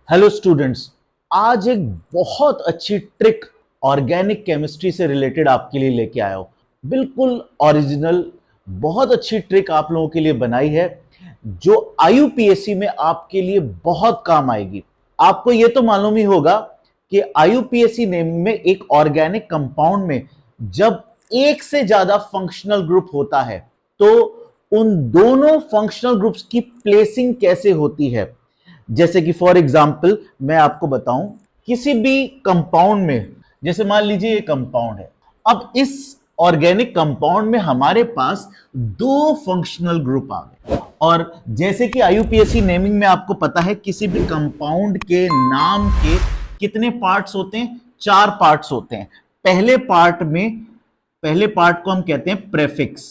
Hello students, आज एक बहुत अच्छी ट्रिक ऑर्गेनिक केमिस्ट्री से रिलेटेड आपके लिए लेके आया हूं। बिल्कुल ओरिजिनल, बहुत अच्छी ट्रिक आप लोगों के लिए बनाई है जो आईयूपीएससी में आपके लिए बहुत काम आएगी। आपको यह तो मालूम ही होगा कि आईयूपीएससी नेम में एक ऑर्गेनिक कंपाउंड में जब एक से ज्यादा फंक्शनल ग्रुप होता है तो उन दोनों फंक्शनल ग्रुप्स की प्लेसिंग कैसे होती है। जैसे कि फॉर एग्जाम्पल मैं आपको बताऊं, किसी भी कंपाउंड में, जैसे मान लीजिए ये कंपाउंड है। अब इस ऑर्गेनिक कंपाउंड में हमारे पास दो फंक्शनल ग्रुप आ गए, और जैसे कि आईयूपीएससी नेमिंग में आपको पता है किसी भी कंपाउंड के नाम के कितने पार्ट्स होते हैं? 4 पार्ट्स होते हैं। पहले पार्ट को हम कहते हैं प्रेफिक्स।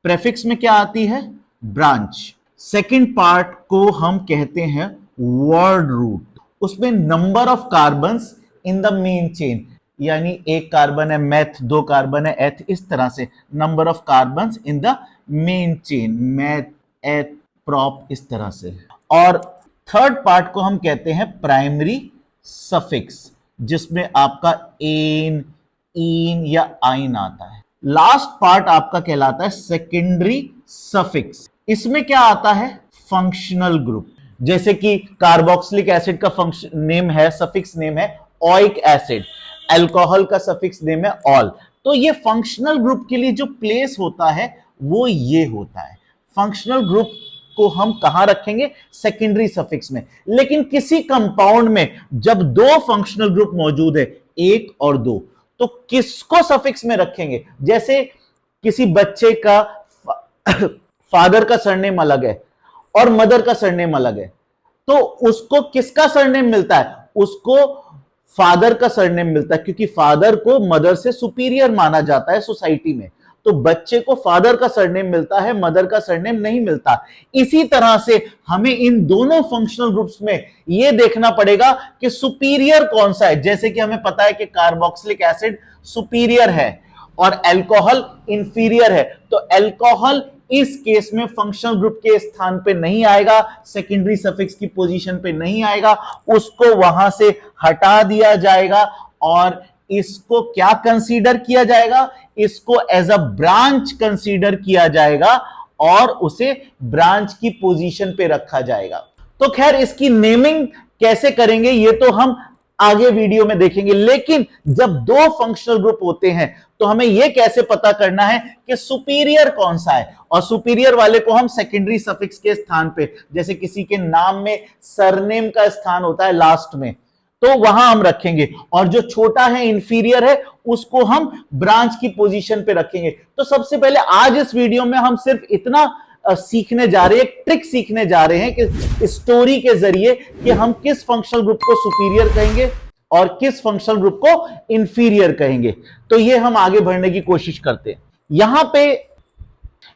प्रेफिक्स में क्या आती है? ब्रांच। सेकंड पार्ट को हम कहते हैं वर्ड रूट। उसमें number of carbons in the main chain, यानी एक कार्बन है मेथ, 2 कार्बन है एथ, इस तरह से number of carbons in the main chain, meth, eth, prop, इस तरह से। और थर्ड पार्ट को हम कहते हैं प्राइमरी सफिक्स, जिसमें आपका एन, इन या आइन आता है। लास्ट पार्ट आपका कहलाता है सेकेंडरी सफिक्स। इसमें क्या आता है? Functional group. जैसे कि कार्बोक्सिलिक एसिड का फंक्शन नेम है, सफिक्स नेम है ओइक एसिड, अल्कोहल का सफिक्स नेम है ऑल। तो ये फंक्शनल ग्रुप के लिए जो प्लेस होता है वो ये होता है। फंक्शनल ग्रुप को हम कहां रखेंगे? सेकेंडरी सफिक्स में। लेकिन किसी कंपाउंड में जब दो फंक्शनल ग्रुप मौजूद है, 1 और 2, तो किसको सफिक्स में रखेंगे? जैसे किसी बच्चे का फादर का सरनेम अलग है और मदर का सरनेम अलग है, तो उसको किसका सरनेम मिलता है? उसको फादर का सरनेम मिलता है, क्योंकि फादर को मदर से सुपीरियर माना जाता है सोसाइटी में। तो बच्चे को फादर का सरनेम मिलता है, मदर का सरनेम नहीं मिलता। इसी तरह से हमें इन दोनों फंक्शनल ग्रुप्स में यह देखना पड़ेगा कि सुपीरियर कौन सा है। जैसे कि हमें पता है कि कार्बोक्सिलिक एसिड सुपीरियर है और अल्कोहल इंफीरियर है, तो अल्कोहल इस केस में फंक्शनल ग्रुप के स्थान पे नहीं आएगा, सेकेंडरी सफिक्स की पोजीशन पे नहीं आएगा, उसको वहां से हटा दिया जाएगा और इसको क्या कंसीडर किया जाएगा? इसको एज अ ब्रांच कंसीडर किया जाएगा और उसे ब्रांच की पोजीशन पे रखा जाएगा। तो खैर, इसकी नेमिंग कैसे करेंगे ये तो हम आगे वीडियो में देखेंगे। लेकिन जब दो फंक्शनल ग्रुप होते हैं तो हमें यह कैसे पता करना है कि सुपीरियर कौन सा है? और सुपीरियर वाले को हम सेकेंडरी सफिक्स के स्थान पे, जैसे किसी के नाम में सरनेम का स्थान होता है लास्ट में, तो वहां हम रखेंगे, और जो छोटा है, इंफीरियर है, उसको हम ब्रांच की पोजीशन पे रखेंगे। तो सबसे पहले आज इस वीडियो में हम सिर्फ इतना सीखने जा रहे हैं, ट्रिक सीखने जा रहे हैं कि स्टोरी के जरिए कि हम किस फंक्शनल ग्रुप को सुपीरियर कहेंगे और किस फंक्शनल ग्रुप को इंफीरियर कहेंगे। तो ये हम आगे बढ़ने की कोशिश करते हैं।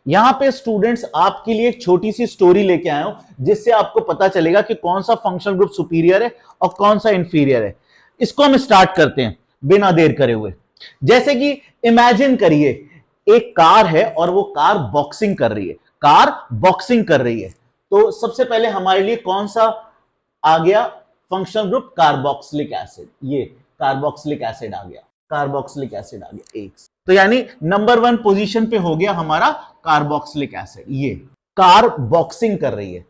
यहां पे स्टूडेंट्स आपके लिए एक छोटी सी स्टोरी लेके आया हूं, जिससे आपको पता चलेगा कि कौन सा फंक्शनल ग्रुप सुपीरियर है और कौन सा इंफीरियर है। इसको हम स्टार्ट करते हैं बिना देर करे हुए। जैसे कि इमेजिन करिए एक कार है और वो कार बॉक्सिंग कर रही है। तो सबसे पहले हमारे लिए कौन सा आ गया फंक्शनल ग्रुप? Carboxylic acid. ये कार्बोक्सिलिक एसिड आ गया एक। तो यानी नंबर 1 पोजीशन पे हो गया हमारा कार्बोक्सिलिक एसिड। ये कार बॉक्सिंग कर रही है।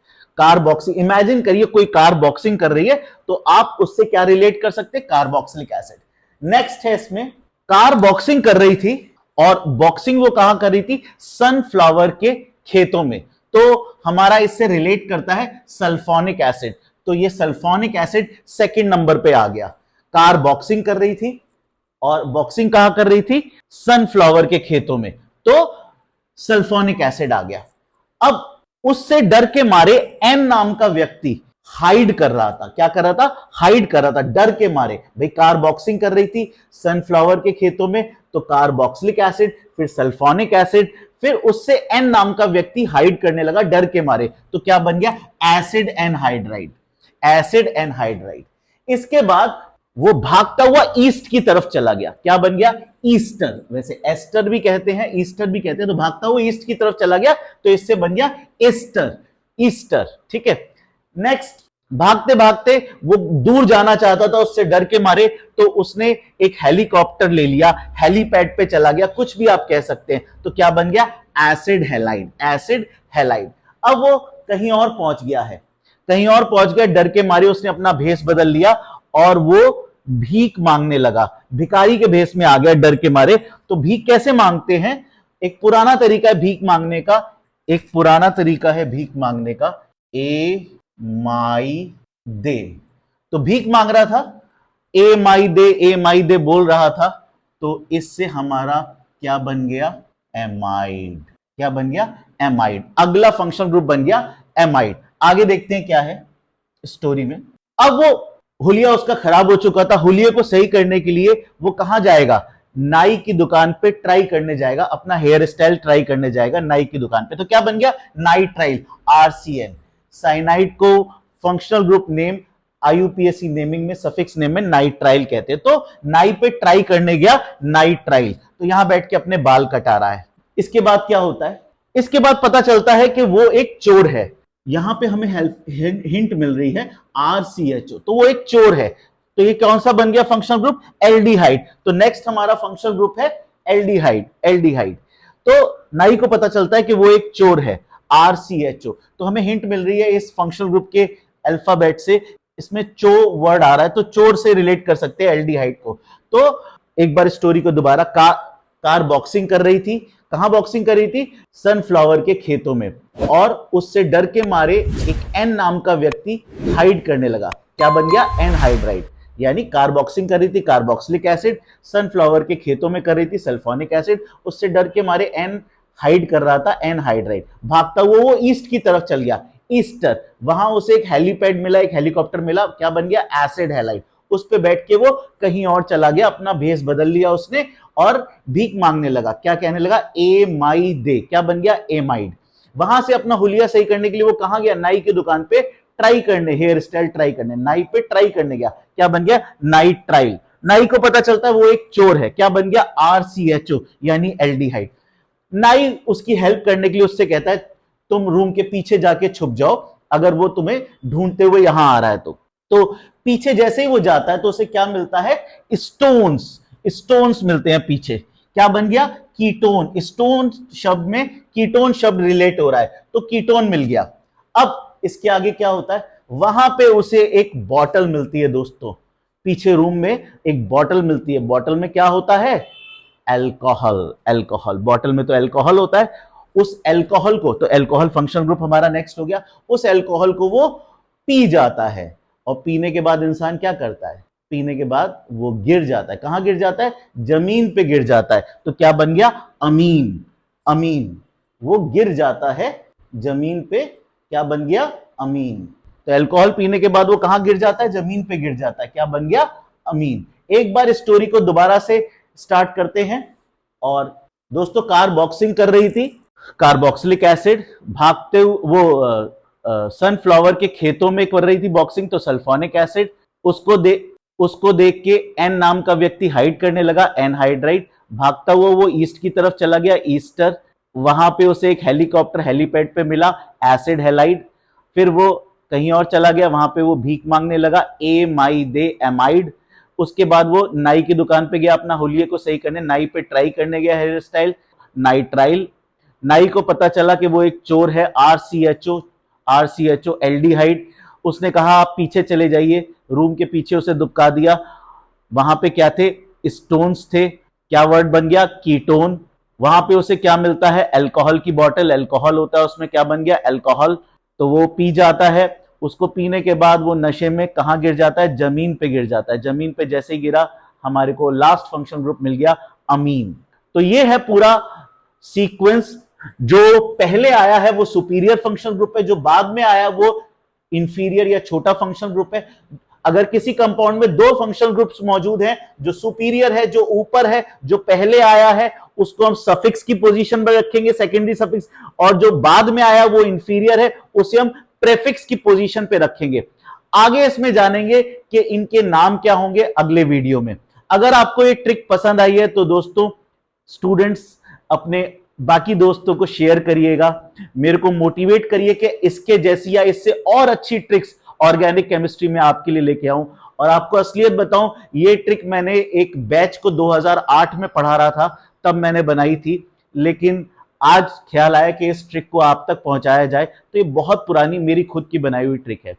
इमेजिन करिए कोई कार बॉक्सिंग कर रही है, तो आप उससे क्या रिलेट कर सकते हैं? Carboxylic acid. नेक्स्ट है, इसमें कार बॉक्सिंग कर रही थी और बॉक्सिंग वो कहां कर रही थी? सनफ्लावर के खेतों में। तो हमारा इससे रिलेट करता है सल्फोनिक एसिड। तो ये सल्फोनिक एसिड सेकंड नंबर पे आ गया। कार बॉक्सिंग कर रही थी और बॉक्सिंग कहां कर रही थी? सनफ्लावर के खेतों में। तो सल्फोनिक एसिड आ गया। अब उससे डर के मारे एन नाम का व्यक्ति हाइड कर रहा था। क्या कर रहा था? हाइड कर रहा था डर के मारे। भाई कार बॉक्सिंग कर रही थी सनफ्लावर के खेतों में, तो कार्बोक्सिलिक एसिड, फिर सल्फोनिक एसिड, फिर उससे एन नाम का व्यक्ति हाइड करने लगा डर के मारे। तो क्या बन गया? Acid anhydride. इसके बाद वो भागता हुआ ईस्ट की तरफ चला गया। क्या बन गया? ईस्टर। वैसे एस्टर भी कहते हैं, ईस्टर भी कहते हैं। तो भागता हुआ ईस्ट की तरफ चला गया, तो इससे बन गया ईस्टर। ठीक है। भागते भागते वो दूर जाना चाहता था उससे डर के मारे, तो उसने एक हेलीकॉप्टर ले लिया, हेलीपैड पे चला गया, कुछ भी आप कह सकते हैं। तो क्या बन गया? Acid halide. Acid halide. अब वो कहीं और पहुंच गया है, कहीं और पहुंच गया, डर के मारे उसने अपना भेष बदल लिया और वो भीख मांगने लगा, भिखारी के भेष में आ गया डर के मारे। तो भीख कैसे मांगते हैं? एक पुराना तरीका है भीख मांगने का, एक पुराना तरीका है भीख मांगने का, ए माई दे। तो भीख मांग रहा था, ए माई दे, ए माई दे बोल रहा था, तो इससे हमारा क्या बन गया? एमाइड। क्या बन गया? एमाइड। अगला फंक्शनल ग्रुप बन गया एमाइड। आगे देखते हैं क्या है स्टोरी में। अब वो हुलिया उसका खराब हो चुका था, हुलिये को सही करने के लिए वो कहां जाएगा? नाई की दुकान पे ट्राई करने जाएगा, अपना हेयर स्टाइल ट्राई करने जाएगा नाई की दुकान पे। तो क्या बन गया? नाइट्राइल। आरसीएन। साइनाइड को functional group name IUPAC naming में सफिक्स नेम में नाइट्राइल कहते हैं। तो नाई पे ट्राई करने गया नाइट्राइल, तो यहां बैठ के अपने बाल कटा रहा है। इसके बाद क्या होता है? इसके बाद पता चलता है कि वो एक चोर है। यहां पे हमें हिंट मिल रही है आरसीएचओ, तो वो एक चोर है। तो ये कौन सा बन गया फंक्शनल ग्रुप? एल्डिहाइड। तो नेक्स्ट हमारा फंक्शनल ग्रुप है एल्डिहाइड। एल्डिहाइड। तो नाई को पता चलता है कि वो एक चोर है, आरसीएचओ। तो हमें हिंट मिल रही है इस फंक्शनल ग्रुप के अल्फाबेट से, इसमें चो वर्ड आ रहा है, तो चोर से रिलेट कर सकते हैं एल्डिहाइड को। तो एक बार स्टोरी को दोबारा, कार बॉक्सिंग कर रही थी। कहां बॉक्सिंग कर रही थी? सनफ्लावर के खेतों में। और उससे डर के मारे एक एन नाम का व्यक्ति हाइड करने लगा। क्या बन गया? एनहाइड्राइड। यानी कार बॉक्सिंग कर रही थी कार्बोक्सिलिक एसिड, सनफ्लावर के खेतों में कर रही थी सल्फोनिक एसिड, उससे डर के मारे एन हाइड कर रहा था, एनहाइड्राइड। भागता हुआ वो ईस्ट की तरफ चल गया, ईस्टर। वहां उसे एक हेलीपैड मिला, एक हेलीकॉप्टर मिला। क्या बन गया? Acid halide. उस पे बैठ के वो कहीं और चला गया, अपना भेष बदल लिया उसने और भीख मांगने लगा। क्या कहने लगा? ए माई दे। क्या बन गया? एमाइड। वहां से अपना हुलिया सही करने के लिए वो कहां गया? नाई की दुकान पे ट्राई करने, हेयर स्टाइल ट्राई करने, नाई पे ट्राई करने गया। क्या बन गया? Night trial. नाई को पता चलता है वो एक चोर है। क्या बन गया? आरसीएचओ यानी एल्डिहाइड। नाई उसकी हेल्प करने के लिए उससे कहता है तुम रूम के पीछे जाके छुप जाओ, अगर वो तुम्हें ढूंढते हुए यहां आ रहा है तो पीछे जैसे ही वो जाता है तो उसे क्या मिलता है? स्टोन्स। स्टोन्स मिलते हैं पीछे। क्या बन गया? कीटोन। स्टोन शब्द में कीटोन शब्द रिलेट हो रहा है, तो कीटोन मिल गया। अब इसके आगे क्या होता है? वहां पे उसे एक बॉटल मिलती है दोस्तों, पीछे रूम में एक बॉटल मिलती है। बॉटल में क्या होता है? अल्कोहल। अल्कोहल। बॉटल में तो अल्कोहल होता है। उस अल्कोहल को, तो अल्कोहल फंक्शनल ग्रुप हमारा नेक्स्ट हो गया। उस अल्कोहल को वो पी जाता है, और पीने के बाद इंसान क्या करता है? पीने के बाद वो गिर जाता है। कहां गिर जाता है? जमीन पे गिर जाता है। तो क्या बन गया? अमीन। अमीन। वो गिर जाता है जमीन पे। क्या बन गया? अमीन। तो अल्कोहल पीने के बाद वो कहां गिर जाता है? जमीन पे गिर जाता है। क्या बन गया? अमीन। एक बार स्टोरी को दोबारा से स्टार्ट करते हैं। और दोस्तों, कार बॉक्सिंग कर रही थी, कार्बोक्सिलिक एसिड, भागते वो सनफ्लावर के खेतों में कर रही थी बॉक्सिंग, तो सल्फोनिक एसिड। उसको देख के एन नाम का व्यक्ति हाइड करने लगा, एनहाइड्राइड। भागता हुआ वो ईस्ट की तरफ चला गया, ईस्टर। वहां पे उसे एक हेलीकॉप्टर हेलीपैड पे मिला, एसिड हैलाइड। फिर वो कहीं और चला गया, वहां पे वो भीख मांगने लगा, ए माई दे, एमाइड। उसके बाद वो नाई की दुकान पे गया अपना हुलिये को सही करने, नाई पे ट्राई करने गया हेयर स्टाइल, नाइट्राइल। नाई को पता चला कि वो एक चोर है, आरसीएचओ। RCHO aldehyde. उसने कहा आप पीछे चले जाइए, रूम के पीछे उसे दुबका दिया। वहां पे क्या थे? स्टोन्स थे। क्या वर्ड बन गया? कीटोन। वहां पे उसे क्या मिलता है? अल्कोहल की बोतल, अल्कोहल होता है उसमें। क्या बन गया? अल्कोहल। तो वो पी जाता है। उसको पीने के बाद वो नशे में कहां गिर जाता है? जमीन पे गिर जाता है। जमीन पे जैसे ही गिरा, हमारे को लास्ट फंक्शन ग्रुप मिल गया, अमीन। तो ये है पूरा सीक्वेंस। जो पहले आया है वो सुपीरियर फंक्शनल ग्रुप है, जो बाद में आया वो इंफीरियर या छोटा फंक्शनल ग्रुप है। अगर किसी कंपाउंड में दो फंक्शनल ग्रुप्स मौजूद हैं, जो सुपीरियर है, जो ऊपर है, जो पहले आया है उसको हम सफिक्स की पोजीशन पर रखेंगे, सेकेंडरी सफिक्स, और जो बाद में आया वो इंफीरियर है, उसे हम प्रेफिक्स की पोजीशन पे रखेंगे। आगे इसमें जानेंगे कि इनके नाम क्या होंगे अगले वीडियो में। अगर आपको ये ट्रिक पसंद आई है तो दोस्तों, स्टूडेंट्स, अपने बाकी दोस्तों को शेयर करिएगा, मेरे को मोटिवेट करिए कि इसके जैसी या इससे और अच्छी ट्रिक्स ऑर्गेनिक केमिस्ट्री में आपके लिए लेके आऊं। और आपको असलियत बताऊं, ये ट्रिक मैंने एक बैच को 2008 में पढ़ा रहा था, तब मैंने बनाई थी, लेकिन आज ख्याल आया कि इस ट्रिक को आप तक पहुंचाया जाए। तो ये बहुत पुरानी मेरी खुद की बनाई हुई ट्रिक है।